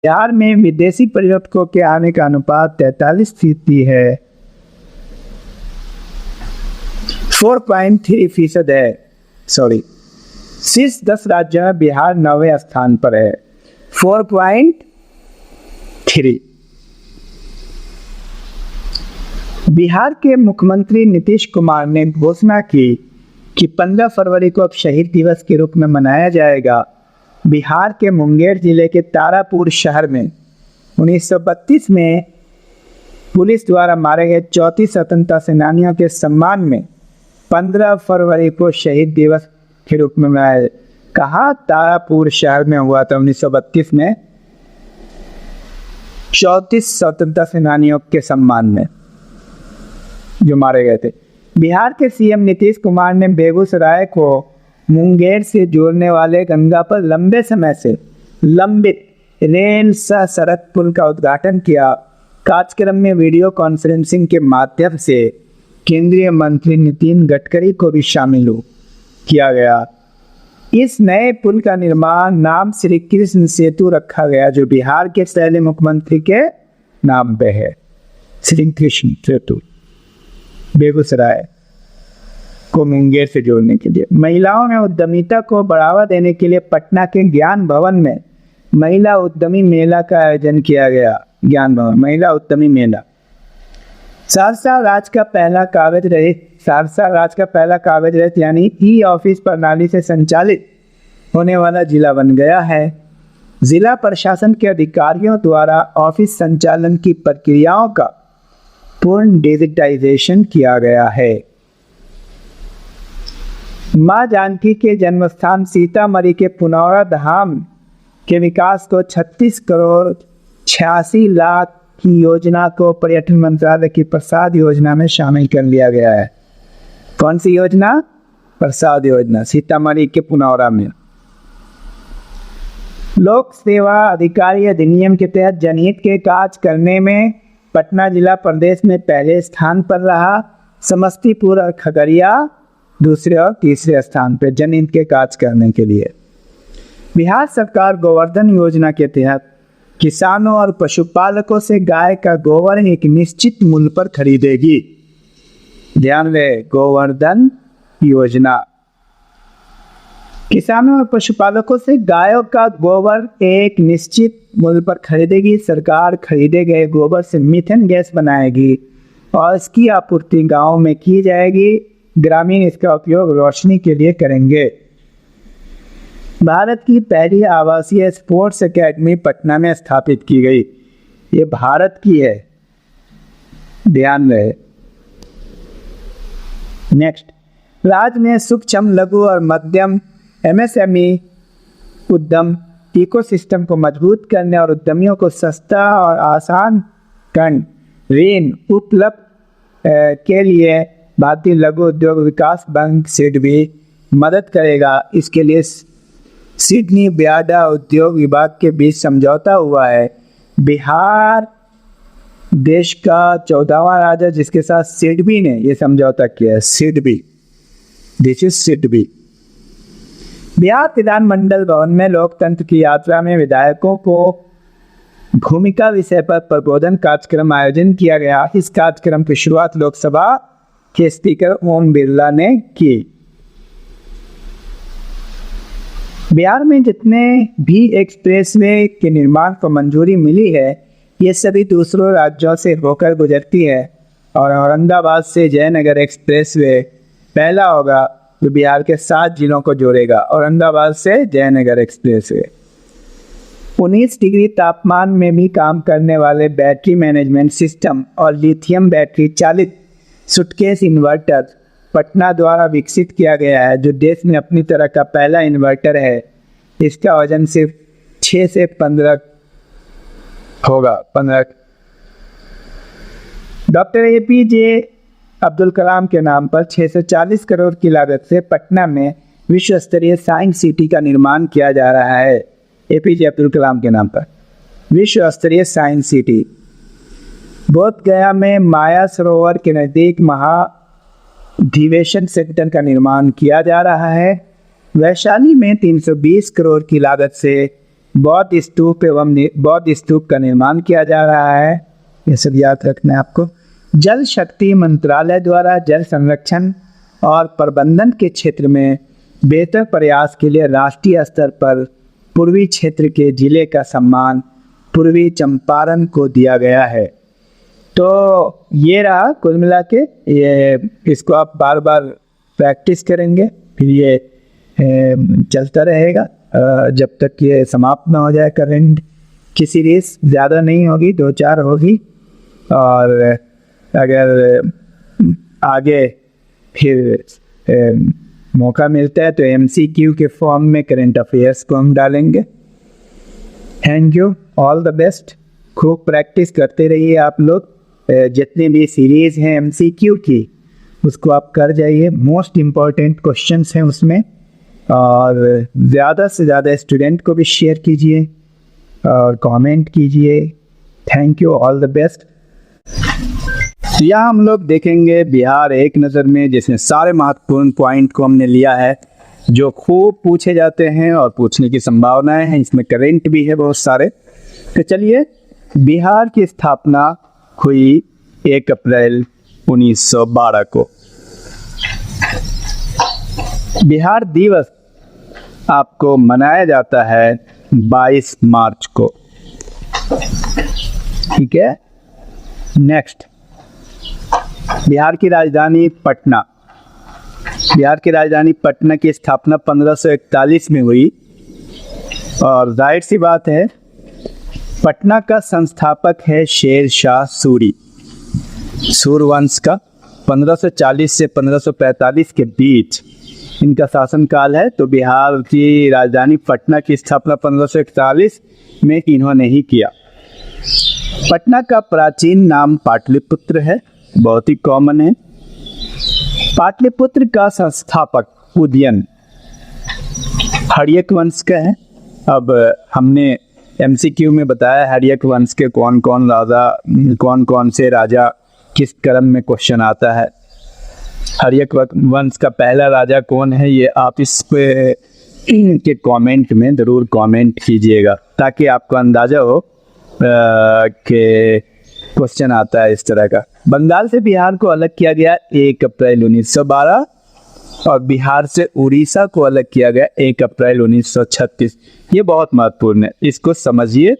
बिहार में विदेशी पर्यटकों के आने का अनुपात 43% है, 4.3% है। शीर्ष 10 राज्यों में बिहार 9वें स्थान पर है, 4.3। बिहार के मुख्यमंत्री नीतीश कुमार ने घोषणा की कि 15 फरवरी को अब शहीद दिवस के रूप में मनाया जाएगा। बिहार के मुंगेर जिले के तारापुर शहर में 1932 में पुलिस द्वारा मारे गए 34 स्वतंत्रता सेनानियों के सम्मान में 15 फरवरी को शहीद दिवस के रूप में मनाया। कहा तारापुर शहर में हुआ था 1932 में 34 स्वतंत्रता सेनानियों के सम्मान में जो मारे गए थे। बिहार के सीएम नीतीश कुमार ने बेगूसराय को मुंगेर से जोड़ने वाले गंगा पर लंबे समय से लंबित रेल सह सड़क पुल का उद्घाटन किया। कार्यक्रम में वीडियो कॉन्फ्रेंसिंग के माध्यम से केंद्रीय मंत्री नितिन गडकरी को भी शामिल किया गया। इस नए पुल का निर्माण नाम श्री कृष्ण सेतु रखा गया, जो बिहार के पहले मुख्यमंत्री के नाम पे है, श्री कृष्ण सेतु, बेगूसराय को मुंगेर से जोड़ने के लिए। महिलाओं में उद्यमिता को बढ़ावा देने के लिए पटना के ज्ञान भवन में महिला उद्यमी मेला का आयोजन किया गया। ज्ञान भवन महिला उद्यमी मेला। सहरसा राज्य का पहला कागज रहित यानी ई ऑफिस प्रणाली से संचालित होने वाला जिला बन गया है। जिला प्रशासन के अधिकारियों द्वारा ऑफिस संचालन की प्रक्रियाओं का पूर्ण डिजिटाइजेशन किया गया है। मां जानकी के जन्मस्थान सीतामढ़ी के पुनौरा धाम के विकास को 36 करोड़ 86 लाख की योजना को पर्यटन मंत्रालय की प्रसाद योजना में शामिल कर लिया गया है। कौन सी योजना? प्रसाद योजना, सीतामढ़ी के पुनौरा में। लोक सेवा अधिकारी अधिनियम के तहत जनहित के कार्य करने में पटना जिला प्रदेश में पहले स्थान पर रहा। समस्तीपुर और खगड़िया दूसरे और तीसरे स्थान पर जनहित के कार्य करने के लिए। बिहार सरकार गोवर्धन योजना के तहत किसानों और पशुपालकों से गाय का गोबर एक निश्चित मूल्य पर खरीदेगी। ध्यान रहे, गोवर्धन योजना किसानों और पशुपालकों से गायों का गोबर एक निश्चित मूल्य पर खरीदेगी। सरकार खरीदे गए गोबर से मीथेन गैस बनाएगी और इसकी आपूर्ति गांव में की जाएगी। ग्रामीण इसका उपयोग रोशनी के लिए करेंगे। भारत की पहली आवासीय स्पोर्ट्स एकेडमी पटना में स्थापित की गई। ये भारत की है, ध्यान रहे। नेक्स्ट, राज्य में सूक्ष्म लघु और मध्यम एमएसएमई उद्यम इकोसिस्टम को मजबूत करने और उद्यमियों को सस्ता और आसान ऋण उपलब्ध के लिए भारतीय लघु उद्योग विकास बैंक सीड भी मदद करेगा। इसके लिए सिडनी ब्याडा उद्योग विभाग के बीच समझौता हुआ है। बिहार देश का 14वां राज्य है जिसके साथ सिडबी ने यह समझौता किया है। SIDBI, this is SIDBI. बिहार विधानमंडल भवन में लोकतंत्र की यात्रा में विधायकों को भूमिका विषय पर प्रबोधन कार्यक्रम आयोजन किया गया। इस कार्यक्रम की शुरुआत लोकसभा के स्पीकर ओम बिरला ने की। बिहार में जितने भी एक्सप्रेसवे के निर्माण को मंजूरी मिली है, ये सभी दूसरों राज्यों से होकर गुजरती है और औरंगाबाद से जयनगर एक्सप्रेसवे पहला होगा जो बिहार के 7 जिलों को जोड़ेगा। औरंगाबाद से जयनगर एक्सप्रेसवे 19 डिग्री तापमान में भी काम करने वाले बैटरी मैनेजमेंट सिस्टम और लिथियम बैटरी चालित सूटकेस इन्वर्टर पटना द्वारा विकसित किया गया है, जो देश में अपनी तरह का पहला इन्वर्टर है। इसका वजन सिर्फ 6 से 15 होगा। डॉक्टर एपीजे अब्दुल कलाम के नाम पर 640 करोड़ की लागत से पटना में विश्व स्तरीय साइंस सिटी का निर्माण किया जा रहा है। एपीजे अब्दुल कलाम के नाम पर विश्व स्तरीय साइंस सिटी। बोधगया में माया सरोवर के नज़दीक महाधिवेशन सेंटर का निर्माण किया जा रहा है। वैशाली में 320 करोड़ की लागत से बौद्ध स्तूप एवं बौद्ध स्तूप का निर्माण किया जा रहा है, ये सब याद रखना है आपको। जल शक्ति मंत्रालय द्वारा जल संरक्षण और प्रबंधन के क्षेत्र में बेहतर प्रयास के लिए राष्ट्रीय स्तर पर पूर्वी क्षेत्र के जिले का सम्मान पूर्वी चंपारण को दिया गया है। तो ये रहा कुल मिला के, ये इसको आप बार बार प्रैक्टिस करेंगे, फिर ये चलता रहेगा जब तक ये समाप्त ना हो जाए। करंट की सीरीज ज़्यादा नहीं होगी, 2-4 होगी, और अगर आगे फिर मौका मिलता है तो MCQ के फॉर्म में करंट अफेयर्स को हम डालेंगे। Thank you, all the best. खूब प्रैक्टिस करते रहिए आप लोग। जितने भी सीरीज़ हैं MCQ की उसको आप कर जाइए, मोस्ट इम्पॉर्टेंट क्वेश्चंस हैं उसमें, और ज़्यादा से ज़्यादा स्टूडेंट को भी शेयर कीजिए और कमेंट कीजिए। Thank you, all the best. तो यहाँ हम लोग देखेंगे बिहार एक नज़र में, जिसमें सारे महत्वपूर्ण पॉइंट को हमने लिया है जो खूब पूछे जाते हैं और पूछने की संभावनाएं हैं। इसमें करंट भी है बहुत सारे। तो चलिए, बिहार की स्थापना हुई 1 अप्रैल 1912 को। बिहार दिवस आपको मनाया जाता है 22 मार्च को। ठीक है, नेक्स्ट, बिहार की राजधानी पटना। बिहार की राजधानी पटना की स्थापना 1541 में हुई, और जाहिर सी बात है पटना का संस्थापक है शेर शाह सूरी, सूरवंश का। 1540 से 1545 के बीच इनका शासनकाल है। तो बिहार की राजधानी पटना की स्थापना 1541 में इन्होंने ही किया। पटना का प्राचीन नाम पाटलिपुत्र है, बहुत ही कॉमन है। पाटलिपुत्र का संस्थापक उदयन हर्यक वंश का है। अब हमने MCQ में बताया हर्यक वंश के कौन कौन से राजा किस क्रम में क्वेश्चन आता है। हर्यक वंश का पहला राजा कौन है, ये आप इस पे के कमेंट में ज़रूर कमेंट कीजिएगा, ताकि आपको अंदाज़ा हो कि क्वेश्चन आता है इस तरह का। बंगाल से बिहार को अलग किया गया 1 अप्रैल 1912, और बिहार से उड़ीसा को अलग किया गया 1 अप्रैल 1936। ये बहुत महत्वपूर्ण है, इसको समझिए।